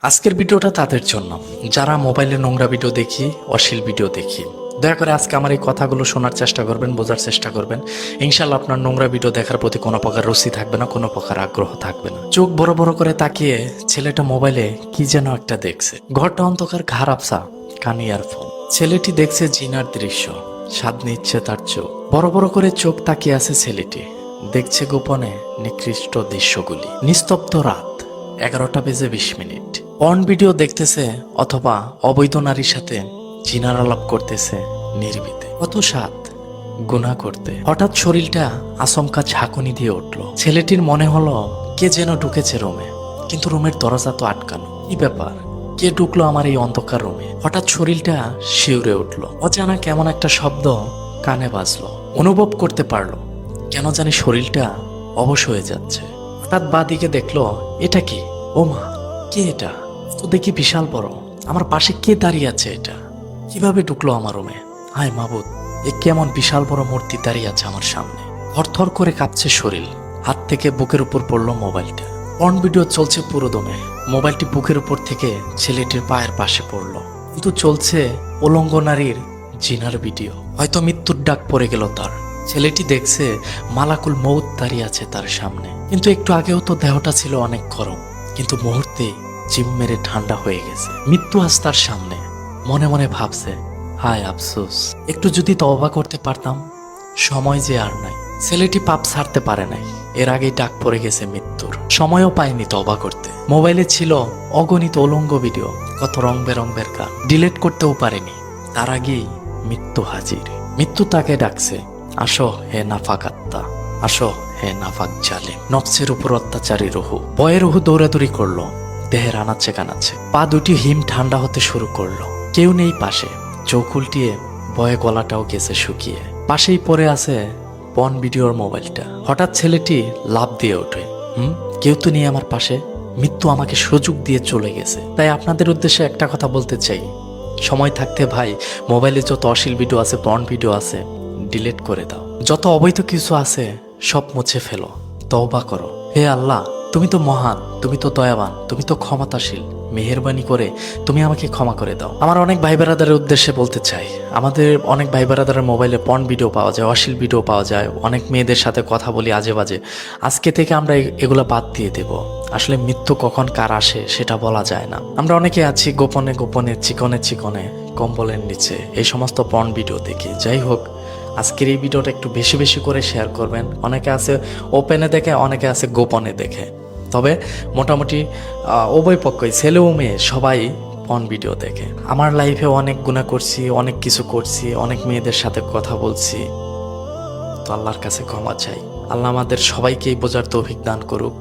আজকের ভিডিওটা তাদের জন্য যারা মোবাইলে নোংরা ভিডিও দেখি, অশ্লীল ভিডিও দেখি। দয়া করে আজকে আমার এই কথাগুলো শোনার চেষ্টা করবেন, বোঝার চেষ্টা করবেন। ইনশাল্লাহ আপনার নোংরা ভিডিও দেখার প্রতি কোনো প্রকার রুচি থাকবে না, কোনো প্রকার আগ্রহ থাকবে না। চোখ বড় বড় করে তাকিয়ে ছেলেটা মোবাইলে কি যেন একটা দেখছে। ঘরটা অন্ধকার, ঘাড় আফসা, কানে ইয়ারফোন। ছেলেটি দেখছে জিনার দৃশ্য, স্বাদ নিচ্ছে তার চোখ। বড় বড় করে চোখ তাকিয়ে আছে ছেলেটি, দেখছে গোপনে নিকৃষ্ট দৃশ্যগুলি। নিস্তব্ধ রাত, 11:20 পর্ন ভিডিও দেখতেছে অথবা অবৈধ নারীর সাথে জিনার আলাপ করতেছে নির্ভীতে। কত স্বাদ গুনাহ করতে। হঠাৎ শরীরটা আচমকা ঝাঁকুনি দিয়ে উঠল। ছেলেটির মনে হলো কে যেন ঢুকেছে রুমে, কিন্তু রুমের দরজা তো আটকানো। কি ব্যাপার, কে ঢুকলো আমার এই অন্ধকার রুমে? হঠাৎ শরীরটা শিউরে উঠল। অজানা কেমন একটা শব্দ কানে বাজলো। অনুভব করতে পারলো কেন জানি শরীরটা অবশ হয়ে যাচ্ছে। হঠাৎ বাদিকে দেখলো, এটা কি? ও মা, কে এটা? তো দেখি বিশাল বড়। আমার পাশে কে দাঁড়িয়ে আছে? এটা কিভাবে ঢুকলো আমার রুমে? হায় মাবুদ, এ কেমন বিশাল বড় মূর্তি দাঁড়িয়ে আছে আমার সামনে। থরথর করে কাঁপছে শরীর। হাত থেকে বুকের উপর পড়লো মোবাইলটা। পর্ন ভিডিও চলছে পুরো দমে। মোবাইলটি বুকের উপর থেকে ছেলেটির পায়ের পাশে পড়লো, কিন্তু চলছে উলঙ্গ নারীর জিনার ভিডিও। হয়তো মৃত্যুর ডাক পড়ে গেল তার। ছেলেটি দেখছে মালাকুল মউত দাঁড়িয়ে আছে তার সামনে, কিন্তু একটু আগেও তো দেহটা ছিল অনেক গরম, কিন্তু মুহূর্তে জিম মেরে ঠান্ডা হয়ে গেছে। মৃত্যু আজ তার সামনে। মনে মনে ভাবছে, হায় আফসোস, একটু যদি তওবা করতে পারতাম। সময় যে আর নাই। ছেলেটি পাপ ছাড়তে পারে নাই, এর আগেই ডাক পড়ে গেছে মৃত্যুর। সময়ও পায়নি তওবা করতে। মোবাইলে ছিল অগণিত উলঙ্গ ভিডিও, কত রং বেরঙের গান। ডিলিট করতেও পারেনি, তার আগেই মৃত্যু হাজির। মৃত্যু তাকে ডাকছে, আসো হে নাফাক আত্মা, আসো হে নাফাক জালেম, নফসের উপর অত্যাচারী রুহু। ভয়ে রুহু দৌড়াদৌড়ি করলো, দেহের আনাচ্ছে কানাচ্ছে। পা দুটি হিম ঠান্ডা হতে শুরু করলো। কেউ নেই পাশে। চোখ উল্টিয়ে ভয়ে গলাটাও গেছে শুকিয়ে। পাশেই পড়ে আছে পর্ন ভিডিওর মোবাইলটা। হঠাৎ ছেলেটি লাফ দিয়ে ওঠে, কেউ তো নেই আমার পাশে। মৃত্যু আমাকে সুযোগ দিয়ে চলে গেছে। তাই আপনাদের উদ্দেশ্যে একটা কথা বলতে চাই, সময় থাকতে ভাই মোবাইলে যত অশ্লীল ভিডিও আছে, পর্ন ভিডিও আছে, ডিলিট করে দাও। যত অবৈধ কিছু আছে সব মুছে ফেলো, তওবা করো। হে আল্লাহ, তুমি তো মহান, তুমি তো দয়াবান, তুমি তো ক্ষমতাশীল। মেহেরবানি করে তুমি আমাকে ক্ষমা করে দাও। আমার অনেক ভাই বেরাদারের উদ্দেশ্যে বলতে চাই, আমাদের অনেক ভাই বেরাদারের মোবাইলে পর্ন ভিডিও পাওয়া যায়, অশ্লীল ভিডিও পাওয়া যায়, অনেক মেয়েদের সাথে কথা বলি আজে বাজে। আজকে থেকে আমরা এগুলো বাদ দিয়ে দেব। আসলে মৃত্যু কখন কার আসে সেটা বলা যায় না। আমরা অনেকে আছি গোপনে গোপনে, চিকনে চিকনে, কম্বলের নিচে এই সমস্ত পর্ন ভিডিও দেখি। যাই হোক, আজকের এই ভিডিওটা একটু বেশি বেশি করে শেয়ার করবেন। অনেকে আছে ওপেনে দেখে, অনেকে আছে গোপনে দেখে। তবে মোটামুটি উভয় পক্ষই, ছেলে ও মেয়ে সবাই পর্ন ভিডিও দেখে। আমার লাইফে অনেক গুনাহ করছি, অনেক কিছু করছি, অনেক মেয়েদের সাথে কথা বলছি। তো আল্লাহর কাছে ক্ষমা চাই। আল্লাহ আমাদের সবাইকেই বোঝার তৌফিক দান করুক।